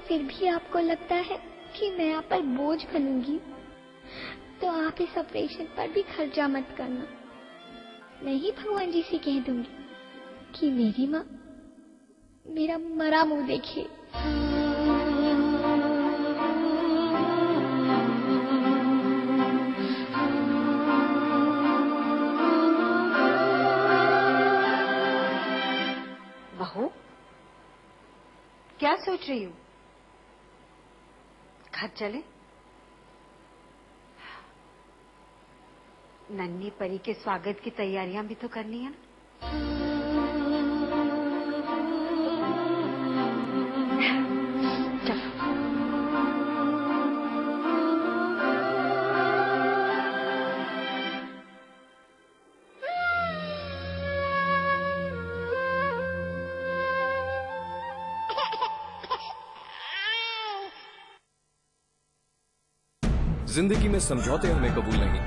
फिर भी आपको लगता है कि मैं आप पर बोझ बनूंगी, तो आप इस ऑपरेशन पर भी खर्चा मत करना। मैं ही भगवान जी से कह दूंगी कि मेरी माँ मेरा मरा मुंह देखे। बहू, क्या सोच रही हो? घर चले? नन्ही परी के स्वागत की तैयारियां भी तो करनी है ना। जिंदगी में समझौते हमें कबूल नहीं,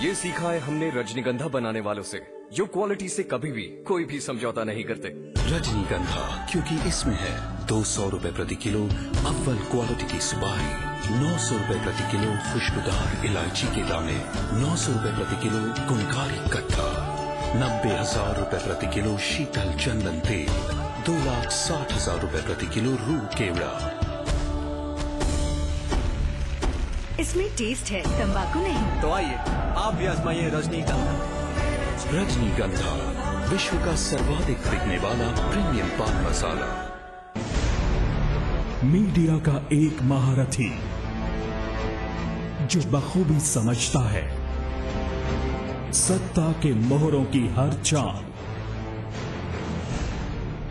ये सीखा है हमने रजनीगंधा बनाने वालों से, जो क्वालिटी से कभी भी कोई भी समझौता नहीं करते। रजनीगंधा, क्योंकि इसमें है 200 रुपए प्रति किलो अव्वल क्वालिटी की सुपारी, 900 रुपए प्रति किलो खुशबूदार इलायची के दाने, 900 रुपए प्रति किलो गुणकारी कत्था, 90,000 रुपए प्रति किलो शीतल चंदन तेल, 2,60,000 रुपए प्रति किलो रूह केवड़ा। इसमें टेस्ट है, तंबाकू नहीं। तो आइए आप भी आजमाइए रजनीगंधा। रजनीगंधा, विश्व का सर्वाधिक बिकने वाला प्रीमियम पान मसाला। मीडिया का एक महारथी जो बखूबी समझता है सत्ता के मोहरों की हर चाल,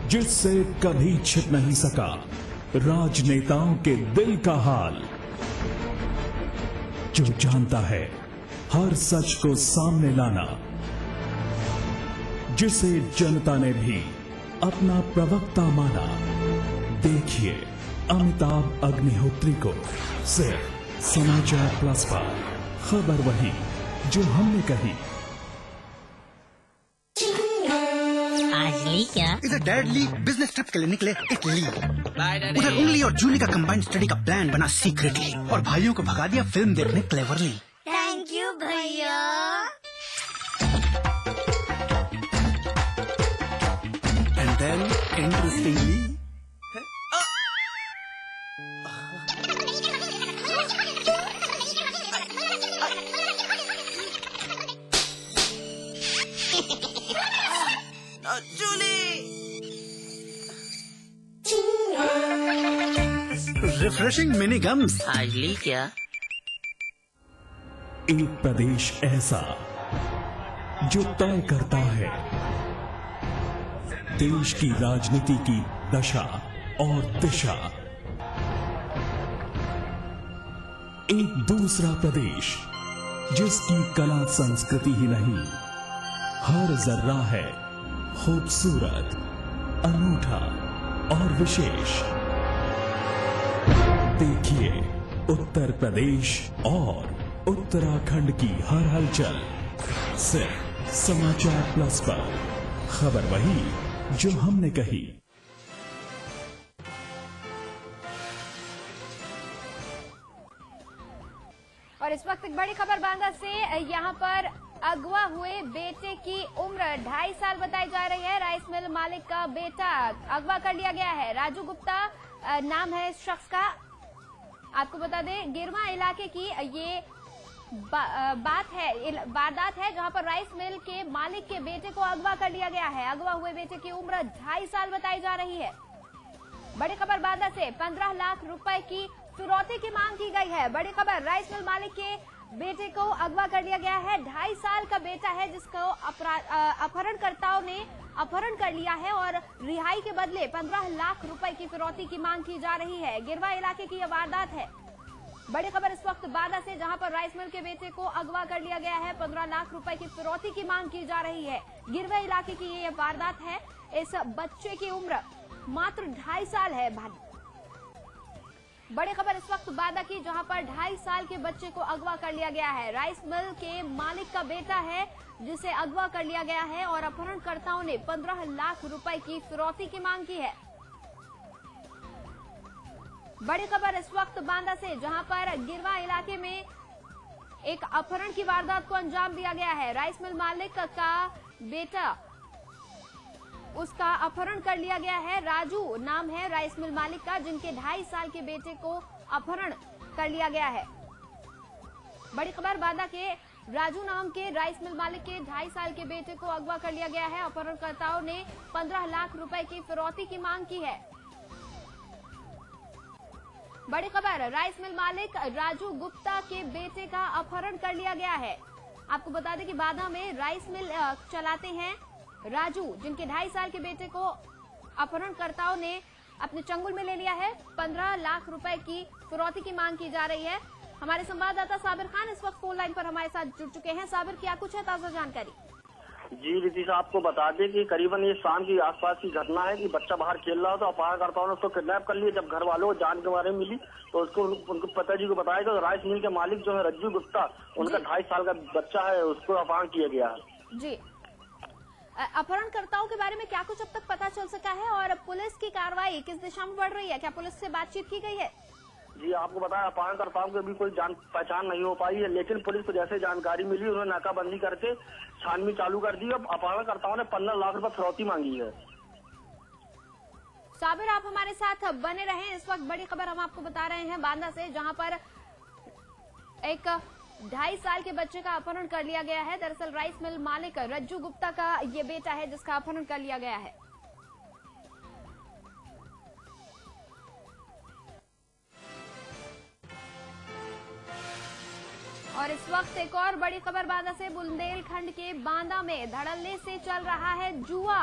जिससे कभी छिप नहीं सका राजनेताओं के दिल का हाल, जो जानता है हर सच को सामने लाना, जिसे जनता ने भी अपना प्रवक्ता माना। देखिए अमिताभ अग्निहोत्री को सिर्फ समाचार प्लस पर। खबर वही जो हमने कही। आज ली क्या? इधर डैड ली बिजनेस ट्रिप के लिए निकले इटली। उधर उंगली और जूली का कंबाइंड स्टडी का प्लान बना सीक्रेटली, और भाइयों को भगा दिया फिल्म देखने क्लेवरली। थैंक यू भैया। And then interestingly refreshing mini gums. आज ली क्या? एक प्रदेश ऐसा जो तय करता है देश की राजनीति की दशा और दिशा। एक दूसरा प्रदेश जिसकी कला संस्कृति ही नहीं, हर जर्रा है खूबसूरत, अनूठा और विशेष। देखिए उत्तर प्रदेश और उत्तराखंड की हर हलचल सिर्फ समाचार प्लस पर। खबर वही जो हमने कही। और इस वक्त एक बड़ी खबर बांदा से, यहाँ पर अगवा हुए बेटे की उम्र 2.5 साल बताई जा रही है। राइस मिल मालिक का बेटा अगवा कर लिया गया है। राजू गुप्ता नाम है इस शख्स का। आपको बता दें गिरवा इलाके की ये वारदात है जहां पर राइस मिल के मालिक के बेटे को अगवा कर लिया गया है। अगवा हुए बेटे की उम्र 2.5 साल बताई जा रही है। बड़ी खबर बांदा से 15 लाख रुपए की फिरौती की मांग की गई है। बड़ी खबर, राइस मिल मालिक के बेटे को अगवा कर लिया गया है। 2.5 साल का बेटा है जिसको अपहरणकर्ताओं ने अपहरण कर लिया है और रिहाई के बदले 15 लाख रुपए की फिरौती की मांग की जा रही है। गिरवा इलाके की यह वारदात है। बड़ी खबर इस वक्त बांदा से, जहां पर राइस मिल के बेटे को अगवा कर लिया गया है। 15 लाख रुपए की फिरौती की मांग की जा रही है। गिरवा इलाके की ये वारदात है। इस बच्चे की उम्र मात्र 2.5 साल है। बड़ी खबर इस वक्त बांदा की, जहां पर 2.5 साल के बच्चे को अगवा कर लिया गया है। राइस मिल के मालिक का बेटा है जिसे अगवा कर लिया गया है और अपहरणकर्ताओं ने 15 लाख रुपए की फिरौती की मांग की है। बड़ी खबर इस वक्त बांदा से, जहां पर गिरवा इलाके में एक अपहरण की वारदात को अंजाम दिया गया है। राइस मिल मालिक का बेटा, उसका अपहरण कर लिया गया है। राजू नाम है राइस मिल मालिक का, जिनके 2.5 साल के बेटे को अपहरण कर लिया गया है। बड़ी खबर बांदा के राजू नाम के राइस मिल मालिक के 2.5 साल के बेटे को अगवा कर लिया गया है। अपहरणकर्ताओं ने 15 लाख रुपए की फिरौती की मांग की है। बड़ी खबर, राइस मिल मालिक राजू गुप्ता के बेटे का अपहरण कर लिया गया है। आपको बता दें कि बांदा में राइस मिल चलाते हैं राजू, जिनके 2.5 साल के बेटे को अपहरणकर्ताओं ने अपने चंगुल में ले लिया है। 15 लाख रुपए की फिरौती की मांग की जा रही है। हमारे संवाददाता साबिर खान इस वक्त फोन लाइन पर हमारे साथ जुड़ चुके हैं। साबिर, क्या कुछ है ताजा जानकारी? जी रितिशा, आपको बता दें कि करीबन ये शाम की आसपास की घटना है कि बच्चा बाहर खेल रहा था, अपहरणकर्ताओं ने उसको किडनैप कर लिया। जब घर वालों को जान के बारे में मिली तो उसको उनको पिताजी को बताया कि राइस मिल के मालिक जो है रज्जू गुप्ता, उनका 2.5 साल का बच्चा है, उसको अपहरण किया गया है। जी, अपहरणकर्ताओं के बारे में क्या कुछ अब तक पता चल सका है और पुलिस की कार्रवाई किस दिशा में बढ़ रही है? क्या पुलिस से बातचीत की गई है? जी, आपको बताया अपहरणकर्ताओं की अभी कोई जान पहचान नहीं हो पाई है, लेकिन पुलिस को जैसे जानकारी मिली उन्होंने नाकाबंदी करके छानबीन चालू कर दी। अब अपहरणकर्ताओं ने 15 लाख रुपए फिरौती मांगी है। साबिर, आप हमारे साथ बने रहें। इस वक्त बड़ी खबर हम आपको बता रहे हैं बांदा से, जहां पर एक 2.5 साल के बच्चे का अपहरण कर लिया गया है। दरअसल राइस मिल मालिक रज्जू गुप्ता का ये बेटा है जिसका अपहरण कर लिया गया है। और इस वक्त एक और बड़ी खबर बांदा से, बुंदेलखंड के बांदा में धड़ल्ले से चल रहा है जुआ।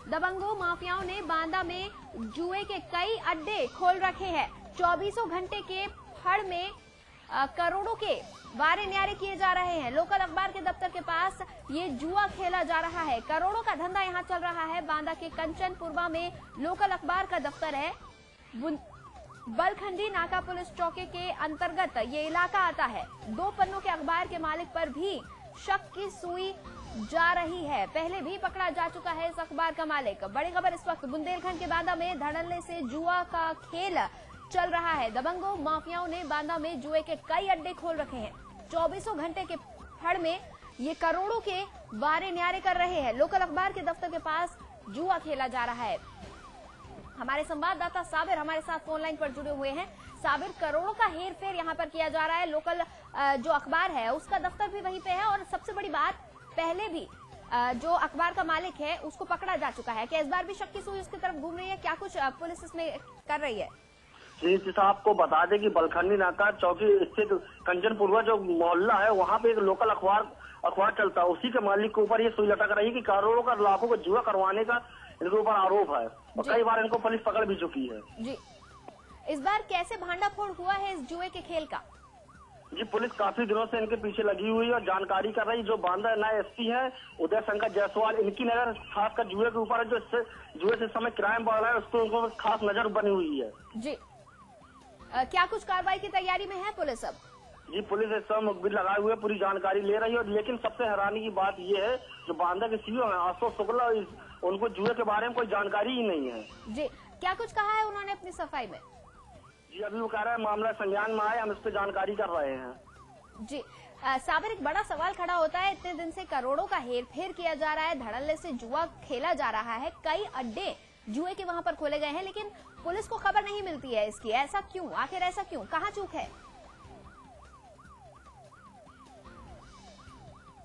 दबंगों माफियाओं ने बांदा में जुए के कई अड्डे खोल रखे हैं। 24 घंटे के फड़ में करोड़ों के वारे न्यारे किए जा रहे हैं। लोकल अखबार के दफ्तर के पास ये जुआ खेला जा रहा है। करोड़ों का धंधा यहाँ चल रहा है। बांदा के कंचनपुरवा में लोकल अखबार का दफ्तर है। बलखंडी नाका पुलिस चौकी के अंतर्गत ये इलाका आता है। 2 पन्नों के अखबार के मालिक पर भी शक की सुई जा रही है। पहले भी पकड़ा जा चुका है इस अखबार का मालिक। बड़ी खबर इस वक्त, बुंदेलखंड के बांदा में धड़ल्ले से जुआ का खेल चल रहा है। दबंगों माफियाओं ने बांदा में जुए के कई अड्डे खोल रखे हैं। 24 घंटे के फड़ में ये करोड़ों के वारे न्यारे कर रहे हैं। लोकल अखबार के दफ्तर के पास जुआ खेला जा रहा है। हमारे संवाददाता साबिर हमारे साथ फोन लाइन पर जुड़े हुए हैं। साबिर, करोड़ों का हेर फेर यहाँ पर किया जा रहा है। लोकल जो अखबार है उसका दफ्तर भी वहीं पे है और सबसे बड़ी बात, पहले भी जो अखबार का मालिक है उसको पकड़ा जा चुका है। क्या इस बार भी शक की सुई उसकी तरफ घूम रही है? क्या कुछ पुलिस इसमें कर रही है? जी, आपको बता दें कि बलखंडी नाका चौकी स्थित कंचनपुरवा जो मोहल्ला है, वहाँ पे एक लोकल अखबार चलता है। उसी के मालिक के ऊपर ये सुई लटक रही है कि करोड़ों का लाखों को जुआ करवाने का इनके ऊपर आरोप है और कई बार इनको पुलिस पकड़ भी चुकी है। जी, इस बार कैसे भांडाफोड़ हुआ है इस जुए के खेल का? जी, पुलिस काफी दिनों से इनके पीछे लगी हुई है और जानकारी कर रही। जो बांदा नए एसपी है उदय शंकर जायसवाल, इनकी नजर खासकर जुए के ऊपर है। जो जुए से समय क्राइम बढ़ रहा है उसको उनको खास नजर बनी हुई है। जी, क्या कुछ कार्रवाई की तैयारी में है पुलिस अब? जी, पुलिस इस समय मुखबिर लगाए हुए पूरी जानकारी ले रही है। लेकिन सबसे हैरानी की बात ये है, जो बांदा के सीईओ है आशुतोष शुक्ला, उनको जुए के बारे में कोई जानकारी ही नहीं है। जी, क्या कुछ कहा है उन्होंने अपनी सफाई में? जी, अभी वो कह रहे हैं मामला संज्ञान में आए, हम इस पे जानकारी कर रहे हैं। जी, साबिर, एक बड़ा सवाल खड़ा होता है। इतने दिन से करोड़ों का हेर फेर किया जा रहा है, धड़ल्ले से जुआ खेला जा रहा है, कई अड्डे जुए के वहां पर खोले गए हैं, लेकिन पुलिस को खबर नहीं मिलती है इसकी। ऐसा क्यों? आखिर ऐसा क्यों? कहाँ चूक है?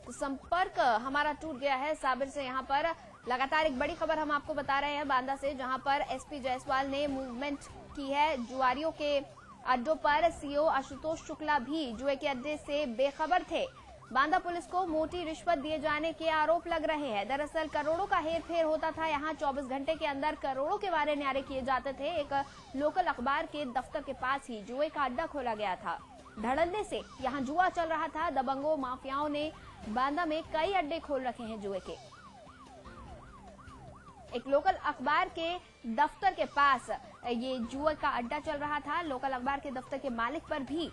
तो संपर्क हमारा टूट गया है साबिर से। यहाँ पर लगातार एक बड़ी खबर हम आपको बता रहे हैं बांदा से, जहां पर एसपी जायसवाल ने मूवमेंट की है जुआरियों के अड्डों पर। सीओ आशुतोष शुक्ला भी जुए के अड्डे से बेखबर थे। बांदा पुलिस को मोटी रिश्वत दिए जाने के आरोप लग रहे हैं। दरअसल करोड़ों का हेर फेर होता था यहाँ। 24 घंटे के अंदर करोड़ों के वारे न्यारे किए जाते थे। एक लोकल अखबार के दफ्तर के पास ही जुए का अड्डा खोला गया था। धड़ल्ले से यहाँ जुआ चल रहा था। दबंगों माफियाओं ने बांदा में कई अड्डे खोल रखे हैं जुए के। एक लोकल अखबार के दफ्तर के पास ये जुए का अड्डा चल रहा था। लोकल अखबार के दफ्तर के मालिक पर भी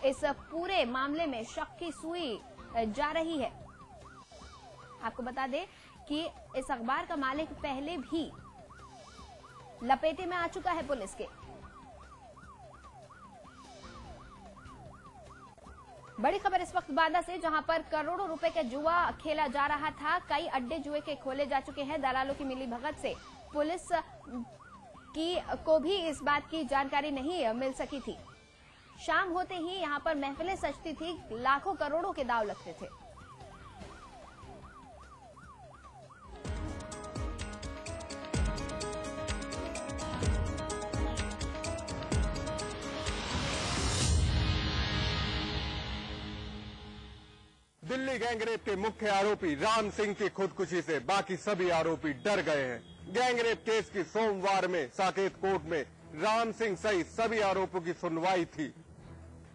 इस पूरे मामले में शक की सुई जा रही है। आपको बता दें कि इस अखबार का मालिक पहले भी लपेटे में आ चुका है पुलिस के। बड़ी खबर इस वक्त बांदा से, जहां पर करोड़ों रुपए का जुआ खेला जा रहा था। कई अड्डे जुए के खोले जा चुके हैं। दलालों की मिलीभगत से पुलिस को भी इस बात की जानकारी नहीं मिल सकी थी। शाम होते ही यहां पर महफिलें सजती थी, लाखों करोड़ों के दांव लगते थे। दिल्ली गैंगरेप के मुख्य आरोपी राम सिंह की खुदकुशी से बाकी सभी आरोपी डर गए हैं। गैंगरेप केस की सोमवार में साकेत कोर्ट में राम सिंह सहित सभी आरोपों की सुनवाई थी।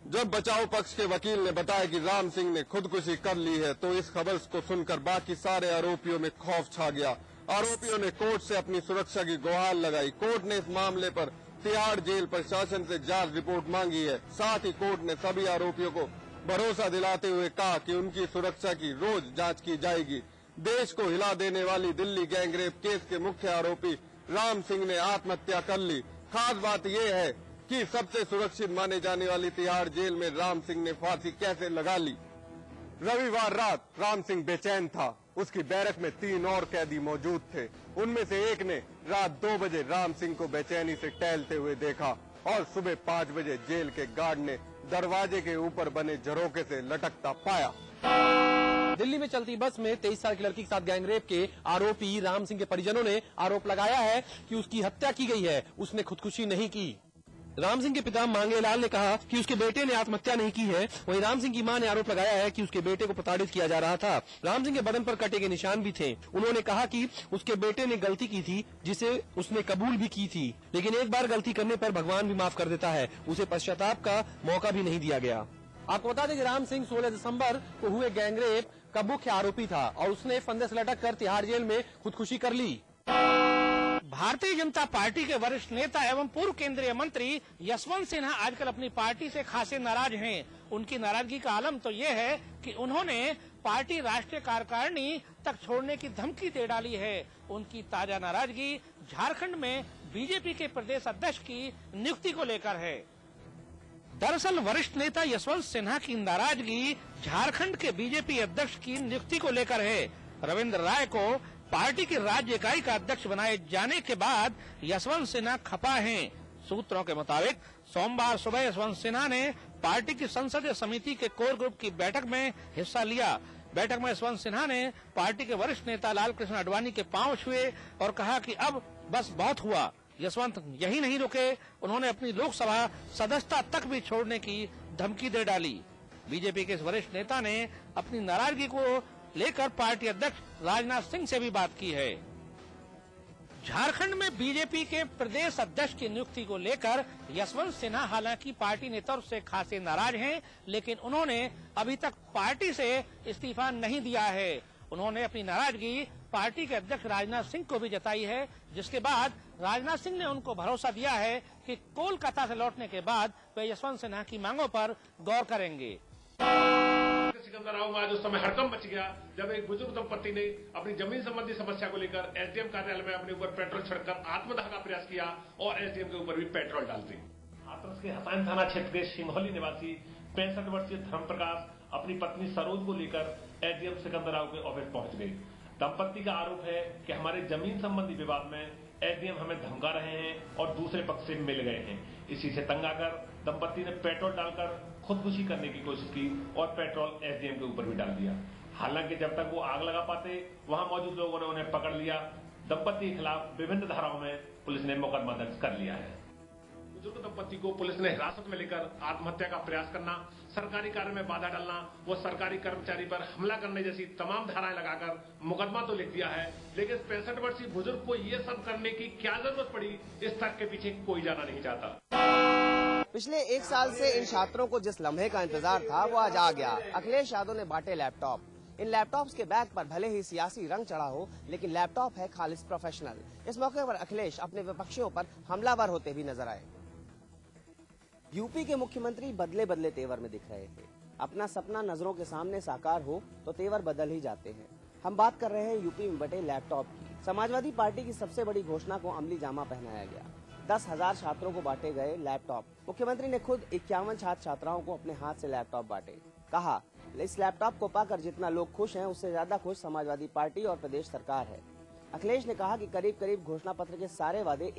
जब बचाव पक्ष के वकील ने बताया कि राम सिंह ने खुदकुशी कर ली है, तो इस खबर को सुनकर बाकी सारे आरोपियों में खौफ छा गया। आरोपियों ने कोर्ट से अपनी सुरक्षा की गुहार लगाई। कोर्ट ने इस मामले पर तिहाड़ जेल प्रशासन से जांच रिपोर्ट मांगी है। साथ ही कोर्ट ने सभी आरोपियों को भरोसा दिलाते हुए कहा कि उनकी सुरक्षा की रोज जांच की जाएगी। देश को हिला देने वाली दिल्ली गैंगरेप केस के मुख्य आरोपी राम सिंह ने आत्महत्या कर ली। खास बात यह है कि सबसे सुरक्षित माने जाने वाली तिहाड़ जेल में राम सिंह ने फांसी कैसे लगा ली। रविवार रात राम सिंह बेचैन था। उसकी बैरक में 3 और कैदी मौजूद थे। उनमें से एक ने रात 2 बजे राम सिंह को बेचैनी से टहलते हुए देखा और सुबह 5 बजे जेल के गार्ड ने दरवाजे के ऊपर बने झरोके से लटकता पाया। दिल्ली में चलती बस में 23 साल की लड़की के साथ गैंगरेप के आरोपी राम सिंह के परिजनों ने आरोप लगाया है कि उसकी हत्या की गई है, उसने खुदकुशी नहीं की। राम सिंह के पिता मांगेलाल ने कहा कि उसके बेटे ने आत्महत्या नहीं की है। वहीं राम सिंह की मां ने आरोप लगाया है कि उसके बेटे को प्रताड़ित किया जा रहा था। राम सिंह के बदन पर कटे के निशान भी थे। उन्होंने कहा कि उसके बेटे ने गलती की थी, जिसे उसने कबूल भी की थी, लेकिन एक बार गलती करने पर भगवान भी माफ कर देता है। उसे पश्चाताप का मौका भी नहीं दिया गया। आपको बता दें कि राम सिंह 16 दिसंबर को हुए गैंगरेप का मुख्य आरोपी था और उसने फंदे से लटक कर तिहाड़ जेल में खुदकुशी कर ली। भारतीय जनता पार्टी के वरिष्ठ नेता एवं पूर्व केंद्रीय मंत्री यशवंत सिन्हा आजकल अपनी पार्टी से खासे नाराज हैं। उनकी नाराजगी का आलम तो ये है कि उन्होंने पार्टी राष्ट्रीय कार्यकारिणी तक छोड़ने की धमकी दे डाली है। उनकी ताजा नाराजगी झारखंड में बीजेपी के प्रदेश अध्यक्ष की नियुक्ति को लेकर है। दरअसल वरिष्ठ नेता यशवंत सिन्हा की नाराजगी झारखंड के बीजेपी अध्यक्ष की नियुक्ति को लेकर है। रविंद्र राय को पार्टी की राज्य इकाई का अध्यक्ष बनाए जाने के बाद यशवंत सिन्हा खफा हैं। सूत्रों के मुताबिक सोमवार सुबह यशवंत सिन्हा ने पार्टी की संसदीय समिति के कोर ग्रुप की बैठक में हिस्सा लिया। बैठक में यशवंत सिन्हा ने पार्टी के वरिष्ठ नेता लाल कृष्ण आडवाणी के पांव छुए और कहा कि अब बस बहुत हुआ। यशवंत यही नहीं रुके, उन्होंने अपनी लोकसभा सदस्यता तक भी छोड़ने की धमकी दे डाली। बीजेपी के इस वरिष्ठ नेता ने अपनी नाराजगी को लेकर पार्टी अध्यक्ष राजनाथ सिंह से भी बात की है। झारखंड में बीजेपी के प्रदेश अध्यक्ष की नियुक्ति को लेकर यशवंत सिन्हा हालांकि पार्टी नेतृत्व से खासे नाराज हैं, लेकिन उन्होंने अभी तक पार्टी से इस्तीफा नहीं दिया है। उन्होंने अपनी नाराजगी पार्टी के अध्यक्ष राजनाथ सिंह को भी जताई है, जिसके बाद राजनाथ सिंह ने उनको भरोसा दिया है कि कोलकाता से लौटने के बाद वे यशवंत सिन्हा की मांगों पर गौर करेंगे। सिकंदराबाद में आज उस समय हड़कंप मच गया जब एक बुजुर्ग दंपति ने अपनी जमीन संबंधी समस्या को लेकर एसडीएम कार्यालय में अपने ऊपर पेट्रोल छिड़कर आत्मदाह का प्रयास किया और एसडीएम के ऊपर भी पेट्रोल डाल दी। हाथरस के हसाइन थाना क्षेत्र के सिंघौली निवासी 65 वर्षीय धर्म प्रकाश अपनी पत्नी सरोज को लेकर एसडीएम सिकंदराबाद के ऑफिस पहुंच गए। दंपति का आरोप है कि हमारे जमीन संबंधी विवाद में एसडीएम हमें धमका रहे हैं और दूसरे पक्ष से मिल गए हैं। इसी से तंग आकर दंपति ने पेट्रोल डालकर खुदकुशी करने की कोशिश की और पेट्रोल एसडीएम के ऊपर भी डाल दिया। हालांकि जब तक वो आग लगा पाते वहां मौजूद लोगों ने उन्हें पकड़ लिया। दंपति के खिलाफ विभिन्न धाराओं में पुलिस ने मुकदमा दर्ज कर लिया है। बुजुर्ग दंपति को पुलिस ने हिरासत में लेकर आत्महत्या का प्रयास करना, सरकारी कार्य में बाधा डालना व सरकारी कर्मचारी पर हमला करने जैसी तमाम धाराएं लगाकर मुकदमा तो लिख दिया है, लेकिन 65 वर्षीय बुजुर्ग को ये सब करने की क्या जरूरत पड़ी, इस तर्क के पीछे कोई जाना नहीं चाहता। पिछले 1 साल से इन छात्रों को जिस लम्हे का इंतजार था वो आज आ गया। अखिलेश यादव ने बांटे लैपटॉप। इन लैपटॉप्स के बैग पर भले ही सियासी रंग चढ़ा हो, लेकिन लैपटॉप है खालिस प्रोफेशनल। इस मौके पर अखिलेश अपने विपक्षियों पर हमलावर होते भी नजर आए। यूपी के मुख्यमंत्री बदले बदले तेवर में दिख रहे थे। अपना सपना नजरों के सामने साकार हो तो तेवर बदल ही जाते हैं। हम बात कर रहे हैं यूपी में बटे लैपटॉप की। समाजवादी पार्टी की सबसे बड़ी घोषणा को अमली जामा पहनाया गया। 10,000 छात्रों को बांटे गए लैपटॉप। मुख्यमंत्री ने खुद 51 छात्र छात्राओं को अपने हाथ से लैपटॉप बांटे। कहा, इस लैपटॉप को पाकर जितना लोग खुश हैं उससे ज्यादा खुश समाजवादी पार्टी और प्रदेश सरकार है। अखिलेश ने कहा कि करीब करीब घोषणा पत्र के सारे वादे